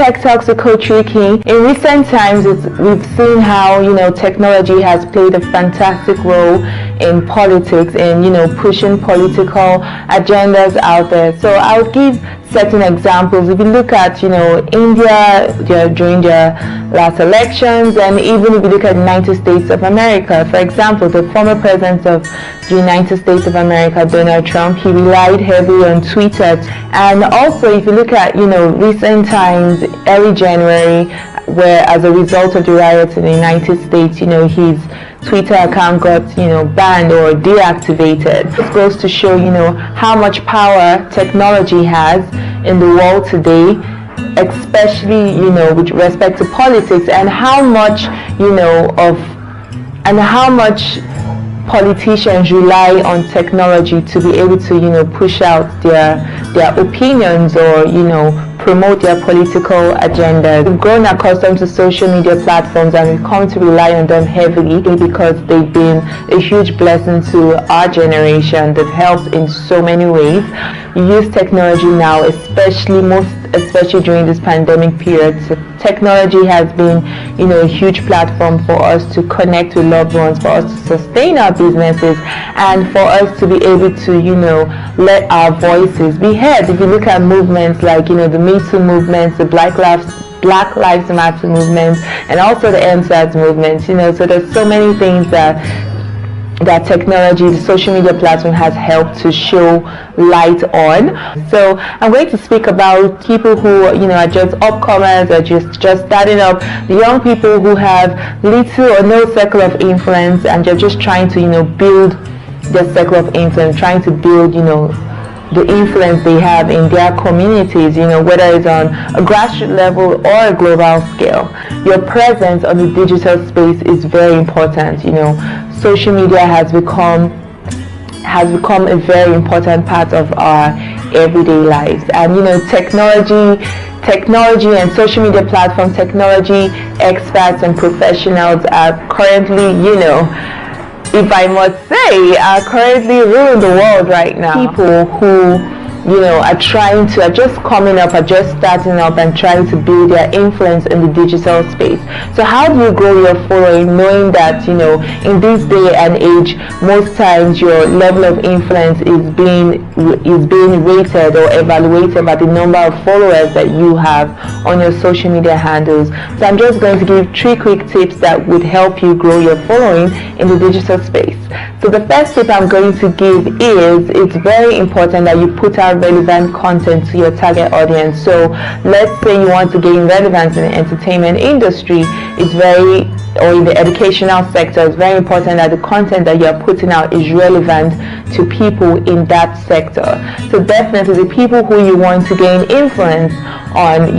Tech Talks with Coach Ruki. In recent times, we've seen how, technology has played a fantastic role in politics and, pushing political agendas out there. So I'll give certain examples. If you look at, India during their last elections, and even if you look at the United States of America, for example, the former president of the United States of America, Donald Trump, he relied heavily on Twitter. And also, if you look at, recent times, early January, where as a result of the riots in the United States, his Twitter account got, banned or deactivated. This goes to show, how much power technology has in the world today, especially, with respect to politics, and how much, politicians rely on technology to be able to, push out their opinions or, promote their political agenda. We've grown accustomed to social media platforms, and we've come to rely on them heavily because they've been a huge blessing to our generation. They've helped in so many ways. We use technology now, especially during this pandemic period. So technology has been, a huge platform for us to connect with loved ones, for us to sustain our businesses, and for us to be able to, let our voices be heard. If you look at movements like, the Me Too movements, the Black Lives Matter movements, and also the enquires movement, so there's so many things that technology, the social media platform has helped to show light on. So I'm going to speak about people who, are just upcomers or just starting up, the young people who have little or no circle of influence, and they're just trying to, build their circle of influence, trying to build, the influence they have in their communities, whether it's on a grassroots level or a global scale. Your presence on the digital space is very important. Social media has become a very important part of our everyday lives, and technology and social media platform technology experts and professionals are currently, if I must say, are currently ruling the world right now. People who, are just coming up, are just starting up and trying to build their influence in the digital space. So how do you grow your following, knowing that, in this day and age, most times your level of influence is being rated or evaluated by the number of followers that you have on your social media handles. So I'm just going to give 3 quick tips that would help you grow your following in the digital space. So the first tip I'm going to give is, it's very important that you put out relevant content to your target audience. So let's say you want to gain relevance in the entertainment industry, or in the educational sector, it's very important that the content that you're putting out is relevant to people in that sector. So definitely the people who you want to gain influence on,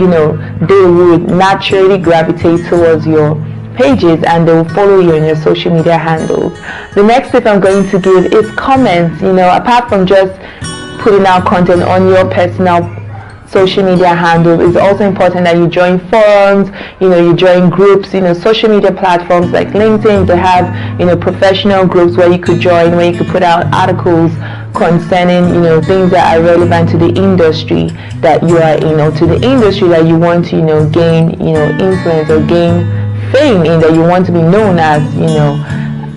they would naturally gravitate towards your pages, and they will follow you on your social media handles. The next tip I'm going to give is comments. Apart from just putting out content on your personal social media handle, it's also important that you join forums, you join groups, social media platforms like LinkedIn. They have, professional groups where you could join, where you could put out articles concerning, things that are relevant to the industry that you are in, to the industry that you want to, gain, influence or gain fame in, that you want to be known as,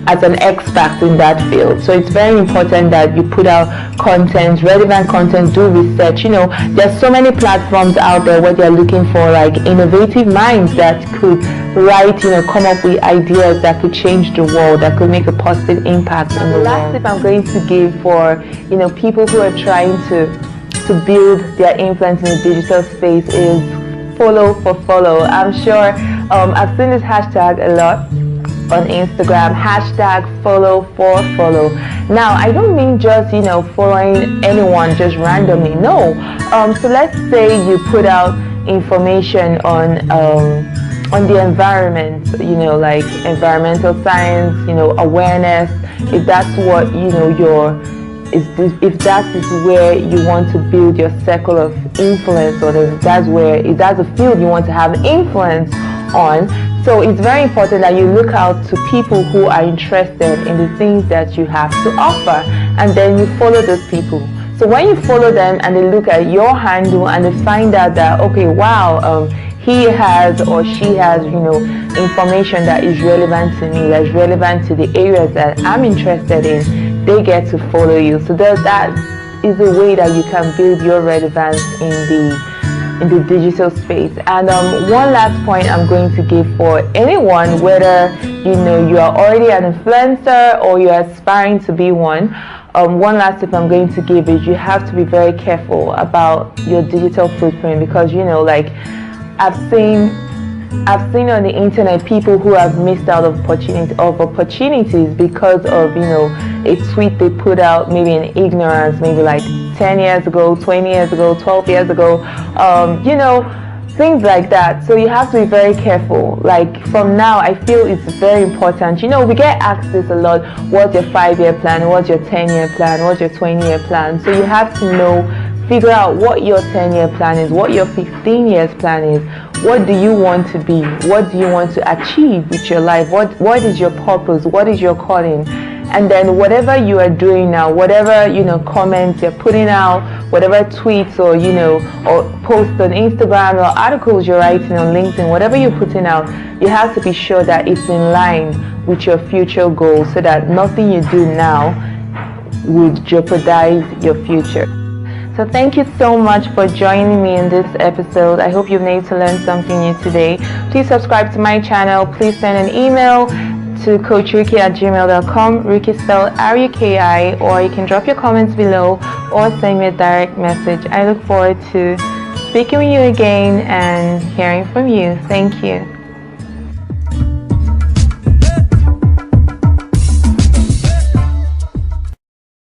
as an expert in that field. So it's very important that you put out content, relevant content, do research. There's so many platforms out there where they're looking for like innovative minds that could come up with ideas that could change the world, that could make a positive impact on the world. The last tip I'm going to give for, people who are trying to build their influence in the digital space is follow for follow. I'm sure I've seen this hashtag a lot on Instagram, hashtag follow for follow. Now, I don't mean just, following anyone just randomly. No. So let's say you put out information on the environment, like environmental science, awareness. If that's what, if that is where you want to build your circle of influence, or if that's a field you want to have influence on. So it's very important that you look out to people who are interested in the things that you have to offer, and then you follow those people. So when you follow them and they look at your handle and they find out that, okay, wow, he has or she has, information that is relevant to me, that's relevant to the areas that I'm interested in, they get to follow you. So that is a way that you can build your relevance in the digital space. And one last point I'm going to give for anyone, whether you are already an influencer or you're aspiring to be one, one last tip I'm going to give is you have to be very careful about your digital footprint, because I've seen on the internet people who have missed out of opportunities because of a tweet they put out maybe in ignorance, maybe like 10 years ago, 20 years ago, 12 years ago, things like that. So you have to be very careful. Like from now, I feel it's very important. We get asked this a lot. What's your 5-year plan? What's your 10-year plan? What's your 20-year plan? So you have to figure out what your 10-year plan is, what your 15 years plan is. What do you want to be? What do you want to achieve with your life? What is your purpose? What is your calling? And then whatever you are doing now, whatever comments you're putting out, whatever tweets or or posts on Instagram or articles you're writing on LinkedIn, whatever you're putting out, you have to be sure that it's in line with your future goals, so that nothing you do now would jeopardize your future. So thank you so much for joining me in this episode. I hope you've been able to learn something new today. Please subscribe to my channel. Please send an email to coachruki@gmail.com, Ruki spelled Ruki, or you can drop your comments below or send me a direct message. I look forward to speaking with you again and hearing from you. Thank you.